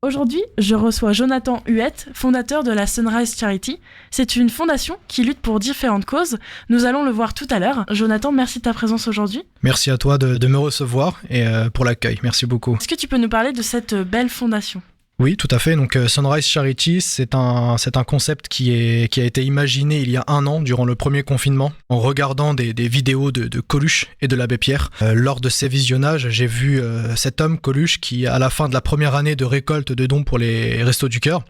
Aujourd'hui, je reçois Jonathan Huette, fondateur de la Sunrise Charity. C'est une fondation qui lutte pour différentes causes. Nous allons le voir tout à l'heure. Jonathan, merci de ta présence aujourd'hui. Merci à toi de me recevoir et pour l'accueil. Merci beaucoup. Est-ce que tu peux nous parler de cette belle fondation ? Oui, tout à fait. Donc Sunrise Charity, c'est un concept qui a été imaginé il y a 1 an durant le premier confinement en regardant des vidéos de Coluche et de l'abbé Pierre. Lors de ces visionnages, j'ai vu cet homme Coluche qui, à la fin de la première année de récolte de dons pour les Restos du Cœur,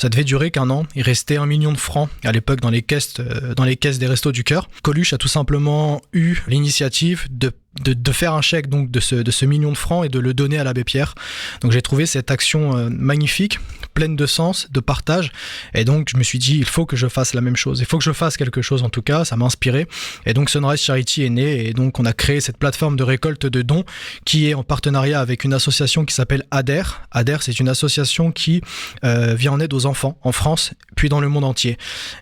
ça devait durer qu'1 an. Il restait 1 million de francs à l'époque dans les caisses des Restos du Cœur. Coluche a tout simplement eu l'initiative de faire un chèque donc de ce million de francs et de le donner à l'abbé Pierre. Donc j'ai trouvé cette action magnifique, pleine de sens, de partage, et donc je me suis dit il faut que je fasse la même chose, il faut que je fasse quelque chose en tout cas, ça m'a inspiré, et donc Sunrise Charity est né, et donc on a créé cette plateforme de récolte de dons qui est en partenariat avec une association qui s'appelle ADER. ADER, c'est une association qui vient en aide aux enfants en France puis dans le monde entier,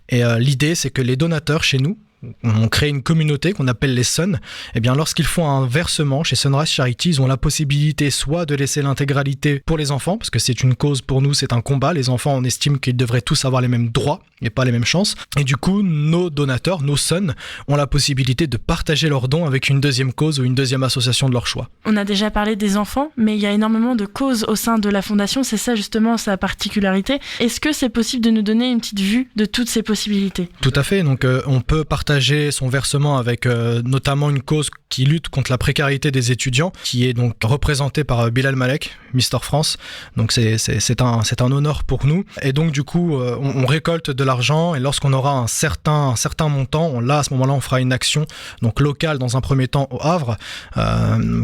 et l'idée c'est que les donateurs chez nous, on crée une communauté qu'on appelle les Sun. Et bien lorsqu'ils font un versement chez Sunrise Charity, ils ont la possibilité soit de laisser l'intégralité pour les enfants, parce que c'est une cause pour nous, c'est un combat. Les enfants, on estime qu'ils devraient tous avoir les mêmes droits et pas les mêmes chances. Et du coup, nos donateurs, nos Sun, ont la possibilité de partager leurs dons avec une deuxième cause ou une deuxième association de leur choix. On a déjà parlé des enfants, mais il y a énormément de causes au sein de la fondation. C'est ça justement sa particularité. Est-ce que c'est possible de nous donner une petite vue de toutes ces possibilités ? Tout à fait. Donc on peut partager son versement avec notamment une cause qui lutte contre la précarité des étudiants, qui est donc représentée par Bilal Malek, Mister France. Donc c'est un honneur pour nous. Et donc du coup, on récolte de l'argent, et lorsqu'on aura un certain montant, à ce moment-là, on fera une action donc locale dans un premier temps au Havre,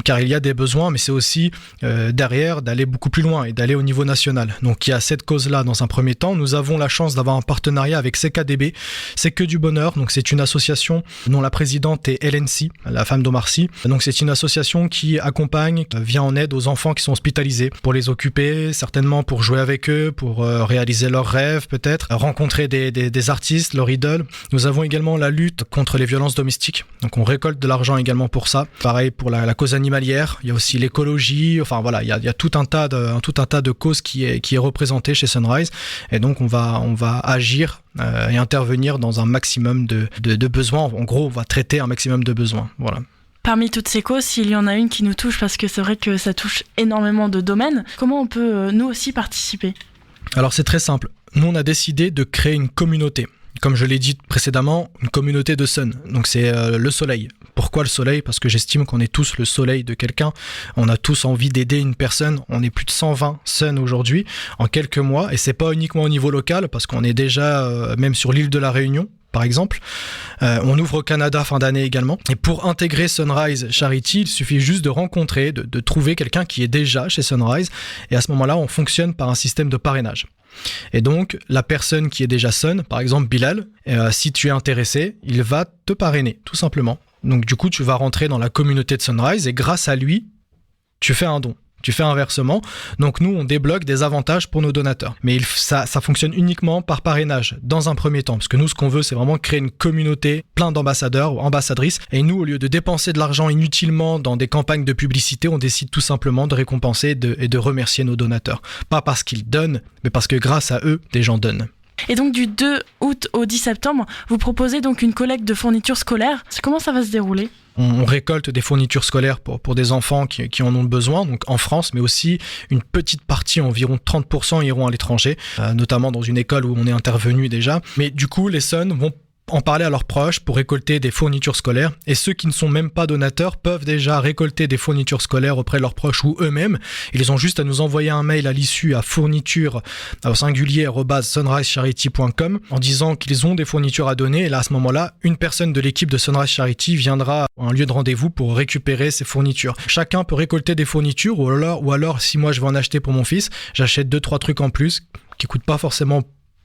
car il y a des besoins, mais c'est aussi derrière d'aller beaucoup plus loin et d'aller au niveau national. Donc il y a cette cause-là dans un premier temps. Nous avons la chance d'avoir un partenariat avec CKDB, C'est que du bonheur. Donc c'est une association dont la présidente est Hélène Sy, la femme d'Omar Sy. Donc c'est une association qui accompagne, vient en aide aux enfants qui sont hospitalisés, pour les occuper, certainement pour jouer avec eux, pour réaliser leurs rêves peut-être, rencontrer des artistes, leurs idoles. Nous avons également la lutte contre les violences domestiques. Donc on récolte de l'argent également pour ça. Pareil pour la cause animalière, il y a aussi l'écologie, enfin voilà, il y a tout un tas de causes qui est représenté chez Sunrise, et donc on va agir et intervenir dans un maximum de besoins. En gros, on va traiter un maximum de besoins. Voilà. Parmi toutes ces causes, s'il y en a une qui nous touche, parce que c'est vrai que ça touche énormément de domaines, comment on peut nous aussi participer ? Alors c'est très simple. Nous, on a décidé de créer une communauté. Comme je l'ai dit précédemment, une communauté de Sun. Donc c'est le soleil. Pourquoi le soleil ? Parce que j'estime qu'on est tous le soleil de quelqu'un. On a tous envie d'aider une personne. On est plus de 120 Sun aujourd'hui en quelques mois. Et c'est pas uniquement au niveau local, parce qu'on est déjà même sur l'île de la Réunion, par exemple. On ouvre au Canada fin d'année également. Et pour intégrer Sunrise Charity, il suffit juste de rencontrer, de trouver quelqu'un qui est déjà chez Sunrise. Et à ce moment-là, on fonctionne par un système de parrainage. Et donc, la personne qui est déjà Sun, par exemple Bilal, si tu es intéressé, il va te parrainer, tout simplement. Donc du coup, tu vas rentrer dans la communauté de Sunrise, et grâce à lui, tu fais un don. Tu fais un versement. Donc nous, on débloque des avantages pour nos donateurs. Mais ça fonctionne uniquement par parrainage, dans un premier temps. Parce que nous, ce qu'on veut, c'est vraiment créer une communauté plein d'ambassadeurs ou ambassadrices. Et nous, au lieu de dépenser de l'argent inutilement dans des campagnes de publicité, on décide tout simplement de récompenser et de remercier nos donateurs. Pas parce qu'ils donnent, mais parce que grâce à eux, des gens donnent. Et donc du 2 août au 10 septembre, vous proposez donc une collecte de fournitures scolaires. Comment ça va se dérouler ? On récolte des fournitures scolaires pour des enfants qui en ont besoin, donc en France, mais aussi une petite partie, environ 30% iront à l'étranger, notamment dans une école où on est intervenu déjà. Mais du coup, les Sun vont en parler à leurs proches pour récolter des fournitures scolaires, et ceux qui ne sont même pas donateurs peuvent déjà récolter des fournitures scolaires auprès de leurs proches ou eux-mêmes. Ils ont juste à nous envoyer un mail à l'issue à fourniture au singulier @sunrisecharity.com en disant qu'ils ont des fournitures à donner, et là à ce moment-là, une personne de l'équipe de Sunrise Charity viendra à un lieu de rendez-vous pour récupérer ces fournitures. Chacun peut récolter des fournitures, ou alors si moi je veux en acheter pour mon fils, j'achète 2-3 trucs en plus qui coûtent pas forcément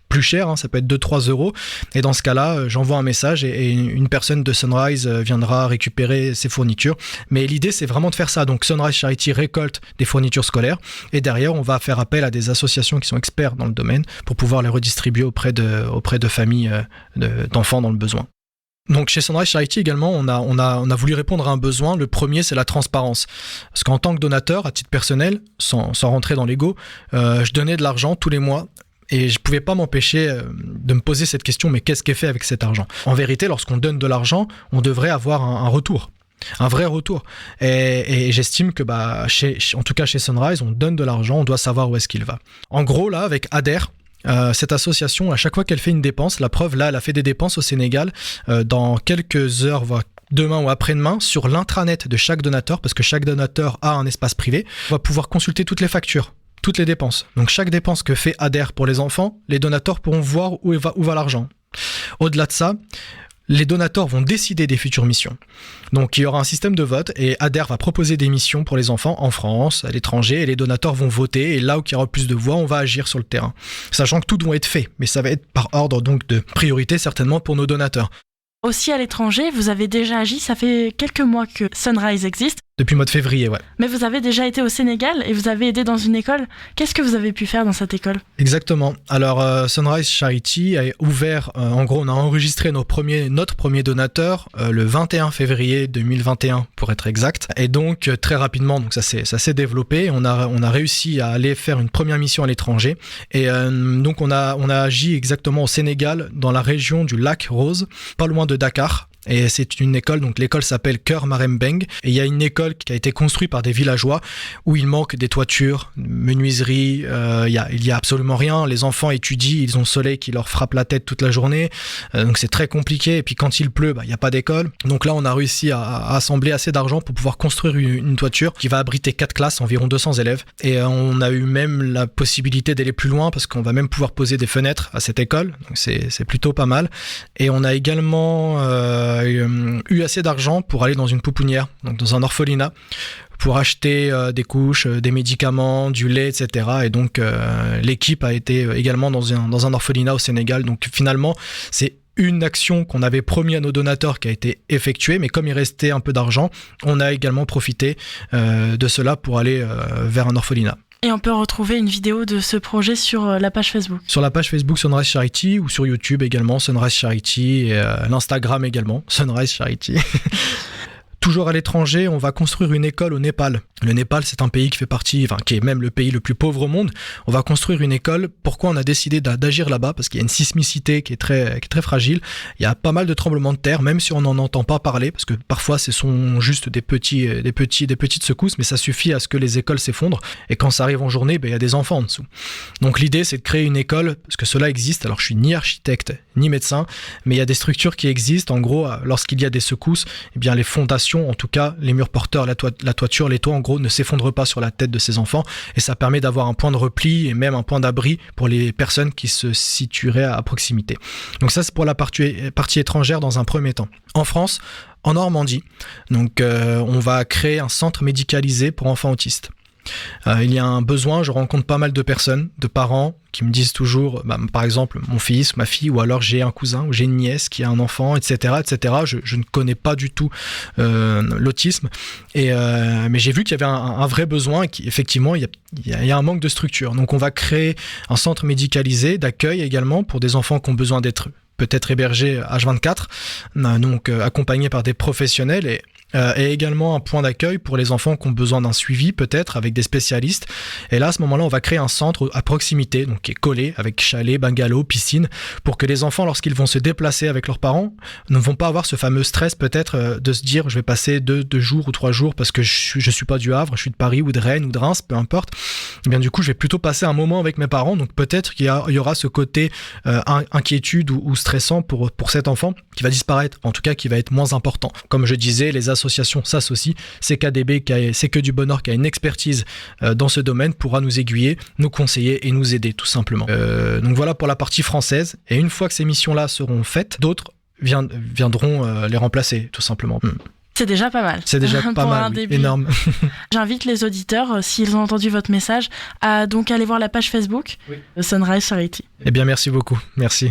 plus cher, ça peut être 2-3 euros, et dans ce cas-là, j'envoie un message et une personne de Sunrise viendra récupérer ses fournitures. Mais l'idée, c'est vraiment de faire ça. Donc Sunrise Charity récolte des fournitures scolaires, et derrière, on va faire appel à des associations qui sont experts dans le domaine pour pouvoir les redistribuer auprès de familles d'enfants dans le besoin. Donc chez Sunrise Charity également, on a voulu répondre à un besoin. Le premier, c'est la transparence. Parce qu'en tant que donateur, à titre personnel, sans rentrer dans l'ego, je donnais de l'argent tous les mois. Et je ne pouvais pas m'empêcher de me poser cette question, mais qu'est-ce qui est fait avec cet argent ? En vérité, lorsqu'on donne de l'argent, on devrait avoir un retour. Un vrai retour. Et j'estime que, en tout cas chez Sunrise, on donne de l'argent, on doit savoir où est-ce qu'il va. En gros, là, avec ADER, cette association, à chaque fois qu'elle fait une dépense, la preuve, là, elle a fait des dépenses au Sénégal dans quelques heures, voire demain ou après-demain, sur l'intranet de chaque donateur, parce que chaque donateur a un espace privé, on va pouvoir consulter toutes les factures, toutes les dépenses. Donc chaque dépense que fait ADER pour les enfants, les donateurs pourront voir où va l'argent. Au-delà de ça, les donateurs vont décider des futures missions. Donc il y aura un système de vote et ADER va proposer des missions pour les enfants en France, à l'étranger, et les donateurs vont voter, et là où il y aura plus de voix, on va agir sur le terrain. Sachant que tout doit être fait, mais ça va être par ordre donc de priorité certainement pour nos donateurs. Aussi à l'étranger, vous avez déjà agi, ça fait quelques mois que Sunrise existe. Depuis le mois de février, ouais. Mais vous avez déjà été au Sénégal et vous avez aidé dans une école. Qu'est-ce que vous avez pu faire dans cette école ? Exactement. Alors, Sunrise Charity a ouvert, en gros, on a enregistré notre premier donateur le 21 février 2021, pour être exact. Et donc, très rapidement, donc ça s'est développé. On a réussi à aller faire une première mission à l'étranger. Et donc, on a agi exactement au Sénégal, dans la région du lac Rose, pas loin de Dakar. Et c'est une école, donc l'école s'appelle Cœur Marembeng, et il y a une école qui a été construite par des villageois où il manque des toitures, menuiseries, il y a absolument rien. Les enfants étudient, ils ont le soleil qui leur frappe la tête toute la journée, donc c'est très compliqué. Et puis quand il pleut, il n'y a pas d'école. Donc là, on a réussi à assembler assez d'argent pour pouvoir construire une toiture qui va abriter 4 classes, environ 200 élèves. Et on a eu même la possibilité d'aller plus loin parce qu'on va même pouvoir poser des fenêtres à cette école, donc c'est plutôt pas mal. Et on a également eu assez d'argent pour aller dans une pouponnière, donc dans un orphelinat, pour acheter des couches, des médicaments, du lait, etc. Et donc l'équipe a été également dans un orphelinat au Sénégal. Donc finalement, c'est une action qu'on avait promis à nos donateurs qui a été effectuée, mais comme il restait un peu d'argent, on a également profité de cela pour aller vers un orphelinat. Et on peut retrouver une vidéo de ce projet sur la page Facebook. Sur la page Facebook Sunrise Charity ou sur YouTube également, Sunrise Charity, et l'Instagram également, Sunrise Charity. Toujours à l'étranger, on va construire une école au Népal. Le Népal, c'est un pays qui est même le pays le plus pauvre au monde. On va construire une école. Pourquoi on a décidé d'agir là-bas ? Parce qu'il y a une sismicité qui est très fragile. Il y a pas mal de tremblements de terre, même si on n'en entend pas parler, parce que parfois ce sont juste des petites secousses, mais ça suffit à ce que les écoles s'effondrent. Et quand ça arrive en journée, il y a des enfants en dessous. Donc l'idée, c'est de créer une école, parce que cela existe. Alors je suis ni architecte, ni médecin, mais il y a des structures qui existent. En gros, lorsqu'il y a des secousses, les fondations, en tout cas les murs porteurs, la toiture, les toits en gros ne s'effondrent pas sur la tête de ces enfants, et ça permet d'avoir un point de repli et même un point d'abri pour les personnes qui se situeraient à proximité. Donc ça, c'est pour la partie étrangère dans un premier temps. En France, en Normandie, donc on va créer un centre médicalisé pour enfants autistes. Il y a un besoin, je rencontre pas mal de personnes, de parents qui me disent toujours, par exemple, mon fils, ma fille, ou alors j'ai un cousin ou j'ai une nièce qui a un enfant, etc. etc. Je ne connais pas du tout l'autisme, mais j'ai vu qu'il y avait un vrai besoin et qu'effectivement, il y a un manque de structure. Donc on va créer un centre médicalisé d'accueil également pour des enfants qui ont besoin d'être peut-être hébergés H24, donc accompagnés par des professionnels, et également un point d'accueil pour les enfants qui ont besoin d'un suivi peut-être avec des spécialistes. Et là, à ce moment-là, on va créer un centre à proximité, donc qui est collé avec chalet, bungalow, piscine, pour que les enfants, lorsqu'ils vont se déplacer avec leurs parents, ne vont pas avoir ce fameux stress peut-être de se dire je vais passer 2 jours ou 3 jours parce que je suis pas du Havre, je suis de Paris ou de Rennes ou de Reims, peu importe. Et bien du coup, je vais plutôt passer un moment avec mes parents, donc peut-être qu'il y aura ce côté inquiétude ou stressant pour cet enfant qui va disparaître, en tout cas qui va être moins important. Comme je disais, les associations s'associent. CKDB, c'est que du bonheur, qui a une expertise dans ce domaine, pourra nous aiguiller, nous conseiller et nous aider tout simplement. Donc voilà pour la partie française. Et une fois que ces missions-là seront faites, d'autres viendront les remplacer tout simplement. C'est déjà pas mal. C'est déjà pas mal, oui. Énorme. J'invite les auditeurs, s'ils ont entendu votre message, à donc aller voir la page Facebook de Sunrise Charity. Eh bien, merci beaucoup. Merci.